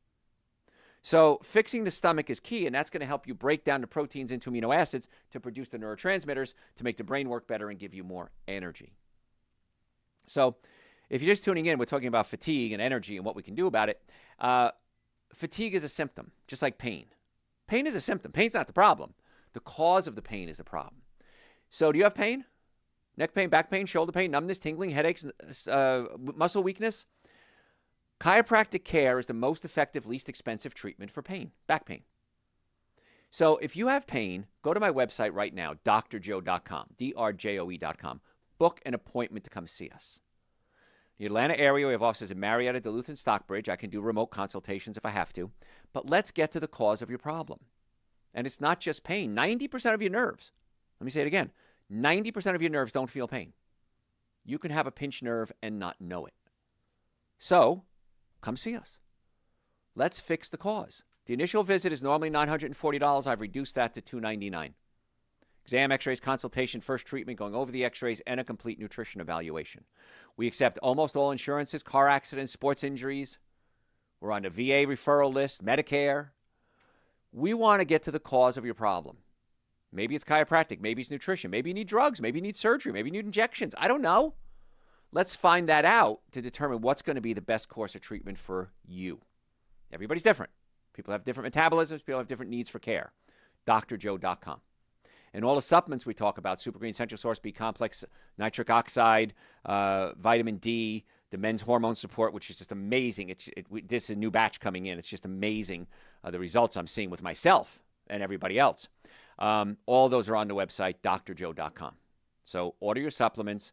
So fixing the stomach is key, and that's going to help you break down the proteins into amino acids to produce the neurotransmitters to make the brain work better and give you more energy. So if you're just tuning in, we're talking about fatigue and energy and what we can do about it. Fatigue is a symptom, just like pain. Pain is a symptom. Pain's not the problem. The cause of the pain is the problem. So do you have pain? Neck pain, back pain, shoulder pain, numbness, tingling, headaches, muscle weakness? Chiropractic care is the most effective, least expensive treatment for pain, back pain. So if you have pain, go to my website right now, drjoe.com, drjoe.com. Book an appointment to come see us. The Atlanta area, we have offices in Marietta, Duluth, and Stockbridge. I can do remote consultations if I have to. But let's get to the cause of your problem. And it's not just pain. 90% of your nerves, let me say it again, 90% of your nerves don't feel pain. You can have a pinched nerve and not know it. So, come see us. Let's fix the cause. The initial visit is normally $940. I've reduced that to $299. Exam, x-rays, consultation, first treatment, going over the x-rays, and a complete nutrition evaluation. We accept almost all insurances, car accidents, sports injuries. We're on the VA referral list, Medicare. We want to get to the cause of your problem. Maybe it's chiropractic. Maybe it's nutrition. Maybe you need drugs. Maybe you need surgery. Maybe you need injections. I don't know. Let's find that out to determine what's going to be the best course of treatment for you. Everybody's different. People have different metabolisms. People have different needs for care. drjoe.com. And all the supplements we talk about, Super Green, Central Source, B Complex, nitric oxide, vitamin D, the men's hormone support, which is just amazing. This is a new batch coming in. It's just amazing the results I'm seeing with myself and everybody else. All those are on the website, drjoe.com. So order your supplements.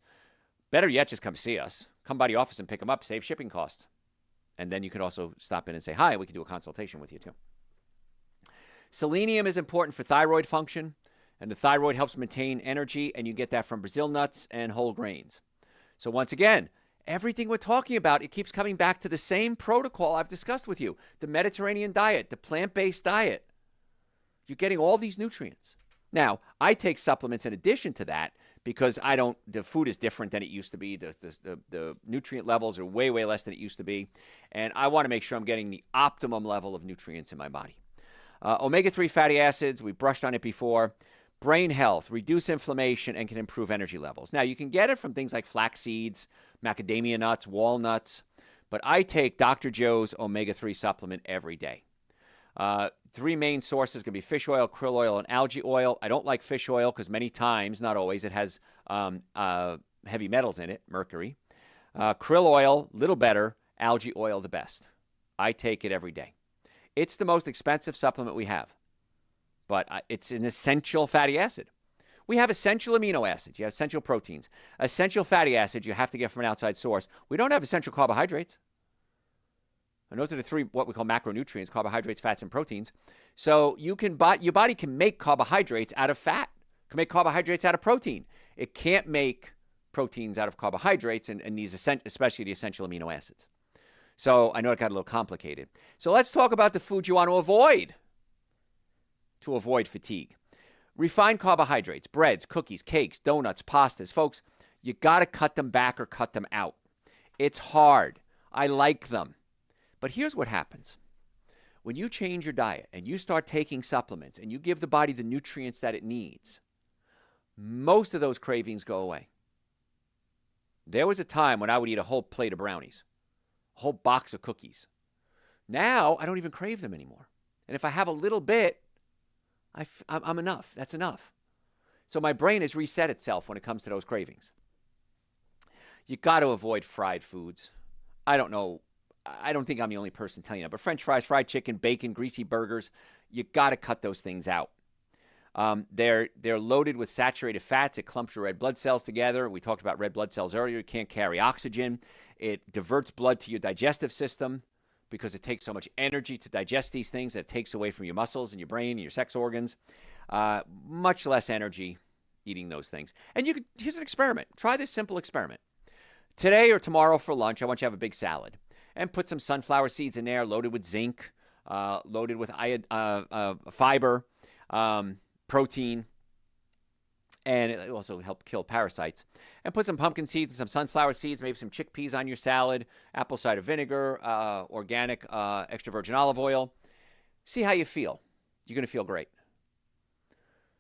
Better yet, just come see us. Come by the office and pick them up. Save shipping costs. And then you can also stop in and say hi. We can do a consultation with you too. Selenium is important for thyroid function. And the thyroid helps maintain energy, and you get that from Brazil nuts and whole grains. So once again, everything we're talking about, it keeps coming back to the same protocol I've discussed with you. The Mediterranean diet, the plant-based diet. You're getting all these nutrients. Now, I take supplements in addition to that because the food is different than it used to be. The nutrient levels are way, way less than it used to be. And I want to make sure I'm getting the optimum level of nutrients in my body. Omega-3 fatty acids, we brushed on it before. Brain health, reduce inflammation, and can improve energy levels. Now, you can get it from things like flax seeds, macadamia nuts, walnuts, but I take Dr. Joe's omega-3 supplement every day. Three main sources can be fish oil, krill oil, and algae oil. I don't like fish oil because many times, not always, it has heavy metals in it, mercury. Krill oil, little better. Algae oil, the best. I take it every day. It's the most expensive supplement we have, but it's an essential fatty acid. We have essential amino acids. You have essential proteins. Essential fatty acids you have to get from an outside source. We don't have essential carbohydrates. And those are the three, what we call macronutrients, carbohydrates, fats, and proteins. So your body can make carbohydrates out of fat, can make carbohydrates out of protein. It can't make proteins out of carbohydrates and these, especially the essential amino acids. So I know it got a little complicated. So let's talk about the foods you want to avoid fatigue. Refined carbohydrates, breads, cookies, cakes, donuts, pastas. Folks, you got to cut them back or cut them out. It's hard. I like them. But here's what happens. When you change your diet and you start taking supplements and you give the body the nutrients that it needs, most of those cravings go away. There was a time when I would eat a whole plate of brownies, a whole box of cookies. Now, I don't even crave them anymore. And if I have a little bit, I'm enough. That's enough. So my brain has reset itself when it comes to those cravings. You got to avoid fried foods. I don't think I'm the only person telling you that, but French fries, fried chicken, bacon, greasy burgers, you got to cut those things out. They're loaded with saturated fats. It clumps your red blood cells together. We talked about red blood cells earlier. You can't carry oxygen. It diverts blood to your digestive system because it takes so much energy to digest these things that it takes away from your muscles and your brain and your sex organs. Much less energy eating those things. And here's an experiment. Try this simple experiment. Today or tomorrow for lunch, I want you to have a big salad and put some sunflower seeds in there loaded with zinc, loaded with fiber, protein, and it also help kill parasites. And put some pumpkin seeds and some sunflower seeds, maybe some chickpeas on your salad, apple cider vinegar, organic extra virgin olive oil. See how you feel. You're going to feel great.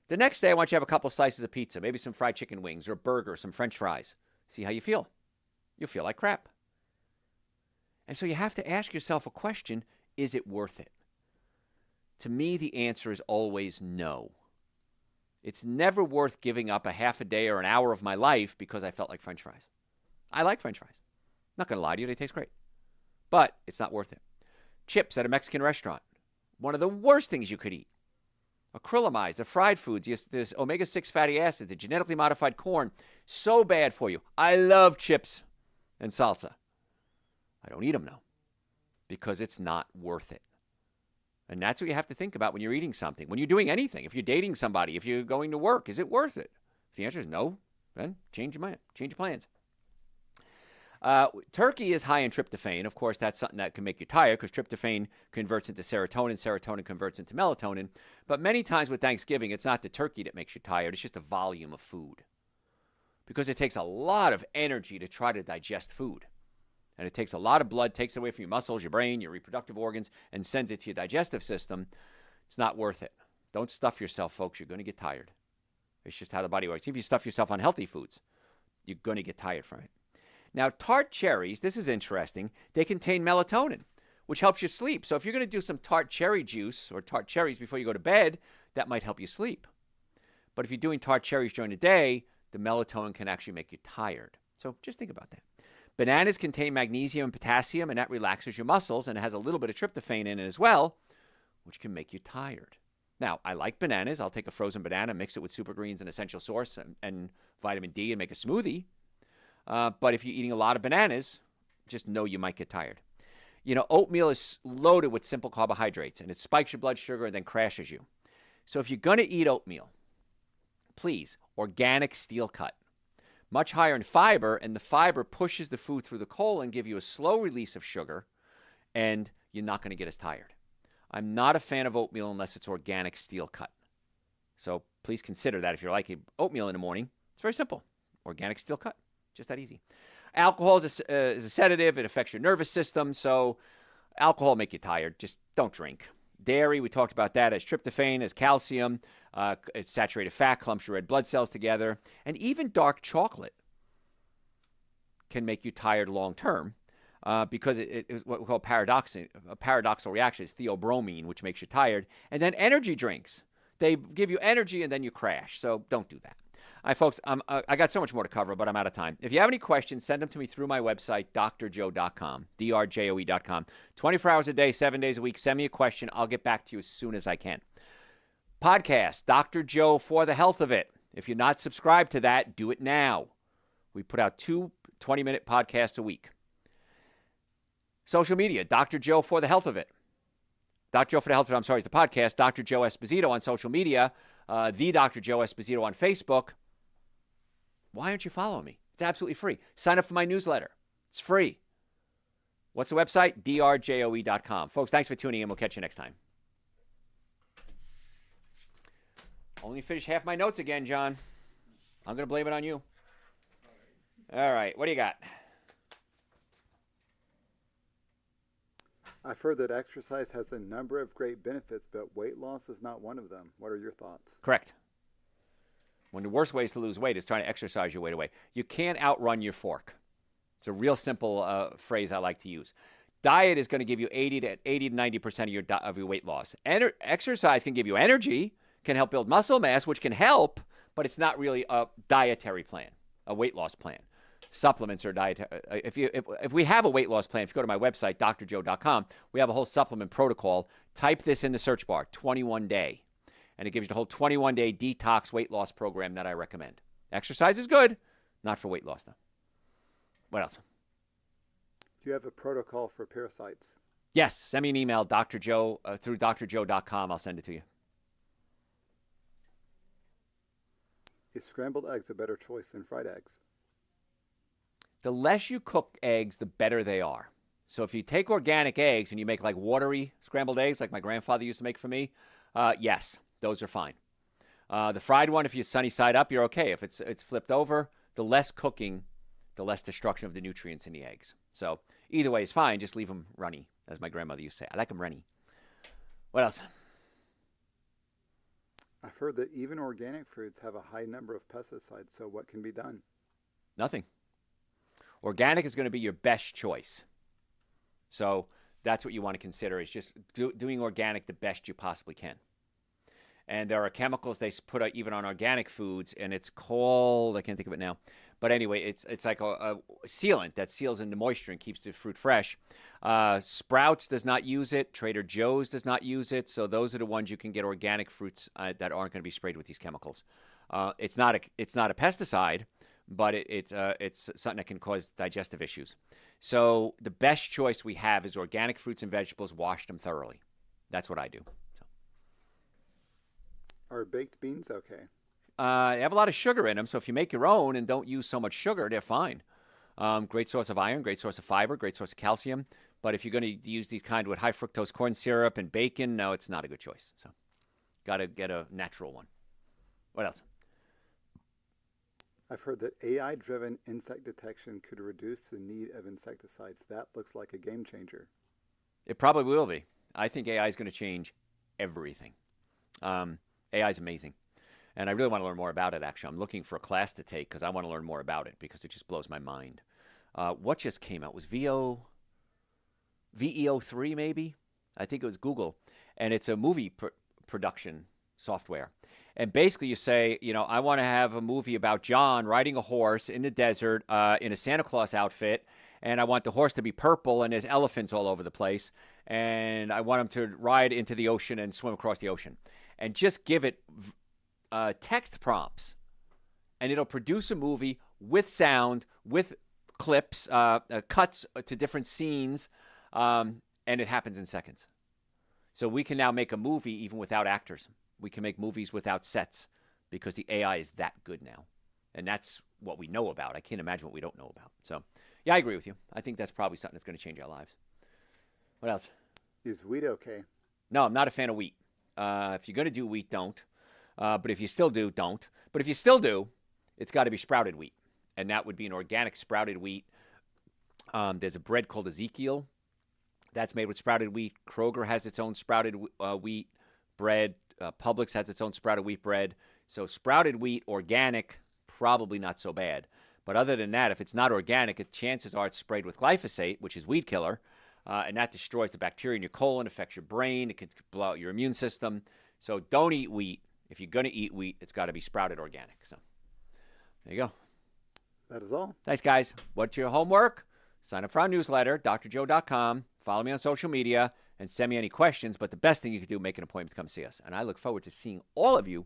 The next day, I want you to have a couple slices of pizza, maybe some fried chicken wings or a burger, some French fries. See how you feel. You'll feel like crap. And so you have to ask yourself a question, is it worth it? To me, the answer is always no. It's never worth giving up a half a day or an hour of my life because I felt like French fries. I like French fries. Not going to lie to you, they taste great. But it's not worth it. Chips at a Mexican restaurant. One of the worst things you could eat. Acrylamide, the fried foods, there's omega-6 fatty acids, the genetically modified corn. So bad for you. I love chips and salsa. I don't eat them now because it's not worth it. And that's what you have to think about when you're eating something. When you're doing anything, if you're dating somebody, if you're going to work, is it worth it? If the answer is no, then change your mind, change your plans. Turkey is high in tryptophan. Of course, that's something that can make you tired because tryptophan converts into serotonin. Serotonin converts into melatonin. But many times with Thanksgiving, it's not the turkey that makes you tired. It's just the volume of food. Because it takes a lot of energy to try to digest food. And it takes a lot of blood, takes away from your muscles, your brain, your reproductive organs, and sends it to your digestive system. It's not worth it. Don't stuff yourself, folks. You're going to get tired. It's just how the body works. If you stuff yourself on healthy foods, you're going to get tired from it. Now, tart cherries, this is interesting. They contain melatonin, which helps you sleep. So if you're going to do some tart cherry juice or tart cherries before you go to bed, that might help you sleep. But if you're doing tart cherries during the day, the melatonin can actually make you tired. So just think about that. Bananas contain magnesium and potassium, and that relaxes your muscles, and it has a little bit of tryptophan in it as well, which can make you tired. Now, I like bananas. I'll take a frozen banana, mix it with super greens and essential source and vitamin D and make a smoothie. But if you're eating a lot of bananas, just know you might get tired. You know, oatmeal is loaded with simple carbohydrates, and it spikes your blood sugar and then crashes you. So if you're going to eat oatmeal, please, organic steel cut. Much higher in fiber, and the fiber pushes the food through the colon, give you a slow release of sugar, and you're not going to get as tired. I'm not a fan of oatmeal unless it's organic steel cut. So please consider that if you're liking oatmeal in the morning. It's very simple. Organic steel cut. Just that easy. Alcohol is a sedative. It affects your nervous system. So alcohol will make you tired. Just don't drink. Dairy, we talked about that, as tryptophan, as calcium, it's saturated fat, clumps your red blood cells together, and even dark chocolate can make you tired long term because it is what we call a paradoxical reaction. It's theobromine, which makes you tired. And then energy drinks. They give you energy and then you crash. So don't do that. All right, folks, I got so much more to cover, but I'm out of time. If you have any questions, send them to me through my website, drjoe.com, drjoe.com. 24 hours a day, 7 days a week. Send me a question. I'll get back to you as soon as I can. Podcast, Dr. Joe for the Health of It. If you're not subscribed to that, do it now. We put out 2 20-minute podcasts a week. Social media, Dr. Joe for the Health of It. Dr. Joe for the Health of It, is the podcast. Dr. Joe Esposito on social media. The Dr. Joe Esposito on Facebook. Why aren't you following me? It's absolutely free. Sign up for my newsletter. It's free. What's the website? drjoe.com. Folks, thanks for tuning in. We'll catch you next time. Only finished half my notes again, John. I'm going to blame it on you. All right. What do you got? I've heard that exercise has a number of great benefits, but weight loss is not one of them. What are your thoughts? Correct. One of the worst ways to lose weight is trying to exercise your weight away. You can't outrun your fork. It's a real simple phrase I like to use. Diet is going to give you 80 to 90% of your weight loss. Exercise can give you energy, can help build muscle mass, which can help, but it's not really a dietary plan, a weight loss plan. Supplements are dietary. If we have a weight loss plan, if you go to my website, drjoe.com, we have a whole supplement protocol. Type this in the search bar, 21-day. And it gives you the whole 21-day detox weight loss program that I recommend. Exercise is good, not for weight loss, though. What else? Do you have a protocol for parasites? Yes. Send me an email, Dr. Joe, through drjoe.com. I'll send it to you. Is scrambled eggs a better choice than fried eggs? The less you cook eggs, the better they are. So if you take organic eggs and you make like watery scrambled eggs, like my grandfather used to make for me, yes, those are fine. The fried one, if you're sunny side up, you're okay. If it's flipped over, the less cooking, the less destruction of the nutrients in the eggs. So either way is fine. Just leave them runny, as my grandmother used to say. I like them runny. What else? I've heard that even organic fruits have a high number of pesticides, so what can be done? Nothing. Organic is going to be your best choice. So that's what you want to consider, is just doing organic the best you possibly can. And there are chemicals they put out even on organic foods, and it's called, I can't think of it now. But anyway, it's like a sealant that seals in the moisture and keeps the fruit fresh. Sprouts does not use it. Trader Joe's does not use it. So those are the ones you can get organic fruits that aren't going to be sprayed with these chemicals. It's not a pesticide, but it's something that can cause digestive issues. So the best choice we have is organic fruits and vegetables. Wash them thoroughly. That's what I do. Are baked beans okay? They have a lot of sugar in them, so if you make your own and don't use so much sugar, they're fine. Great source of iron, great source of fiber, great source of calcium. But if you're going to use these kind with high fructose corn syrup and bacon, no, it's not a good choice. So got to get a natural one. What else? I've heard that AI-driven insect detection could reduce the need of insecticides. That looks like a game changer. It probably will be. I think AI is going to change everything. AI is amazing. And I really want to learn more about it, actually. I'm looking for a class to take because I want to learn more about it because it just blows my mind. What just came out? Was VEO3 maybe? I think it was Google. And it's a movie production software. And basically you say, I want to have a movie about John riding a horse in the desert in a Santa Claus outfit. And I want the horse to be purple and there's elephants all over the place. And I want him to ride into the ocean and swim across the ocean. And just give it text prompts. And it'll produce a movie with sound, with clips, cuts to different scenes. And it happens in seconds. So we can now make a movie even without actors. We can make movies without sets because the AI is that good now. And that's what we know about. I can't imagine what we don't know about. So, yeah, I agree with you. I think that's probably something that's going to change our lives. What else? Is wheat okay? No, I'm not a fan of wheat. If you're going to do wheat, don't. But if you still do, don't. But if you still do, it's got to be sprouted wheat. And that would be an organic sprouted wheat. There's a bread called Ezekiel That's made with sprouted wheat. Kroger has its own sprouted wheat bread. Publix has its own sprouted wheat bread. So sprouted wheat, organic, probably not so bad. But other than that, if it's not organic, chances are it's sprayed with glyphosate, which is weed killer, and that destroys the bacteria in your colon, affects your brain, it can blow out your immune system. So don't eat wheat. If you're going to eat wheat, it's got to be sprouted organic. So there you go. That is all. Thanks, guys. What's your homework? Sign up for our newsletter, drjoe.com. Follow me on social media and send me any questions. But the best thing you can do, make an appointment to come see us. And I look forward to seeing all of you